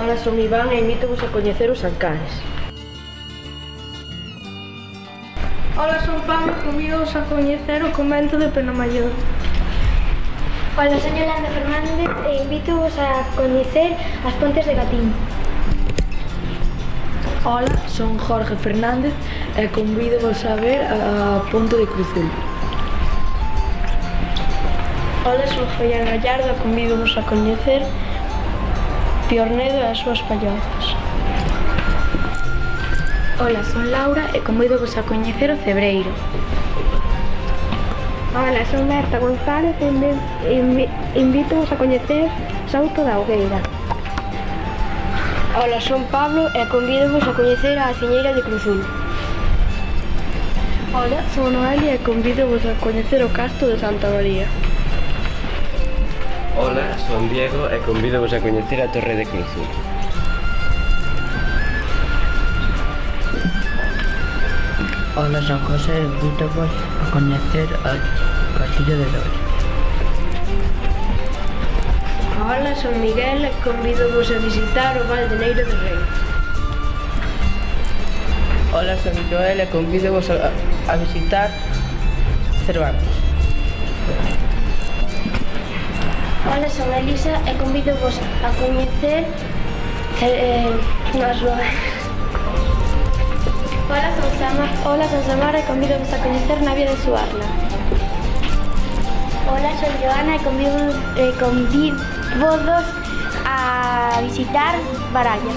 Ola, son Iván e invítavos a coñecer os Ancares. Ola, son Pablo e convídovos a coñecer o convento de Penamaior. Ola, son Yolanda Fernández e invítavos a coñecer as Pontes de Gatín. Ola, son Jorge Fernández e convídovos a ver a Ponte de Cruzul. Ola, son Follán Gallardo e convídovos a coñecer Piornedo e as súas pallozas. Ola, son Laura e convídovos a coñecer o Cebreiro. Ola, son Berta González e invítavos a coñecer Souto da Augueira. Ola, son Pablo e convídovos a coñecer a Aciñeira de Cruzul. Ola, son Noelia e convídovos a coñecer o Castro de Santa María. Ola, son Diego e convídovos a coñecer a Torre de Cruzul. Ola, son José e invítavos a coñecer o Castillo de Loira. Ola, son Miguel e convídovos a visitar o Val de Neira de Rei. Ola, son Joel e convídovos a visitar Cervantes. Ola, son Elisa e convídovos a coñecer Ola, son Samara e convídovos a coñecer Navia de Suarna. Ola, son Joana e convídovos a visitar Baralla.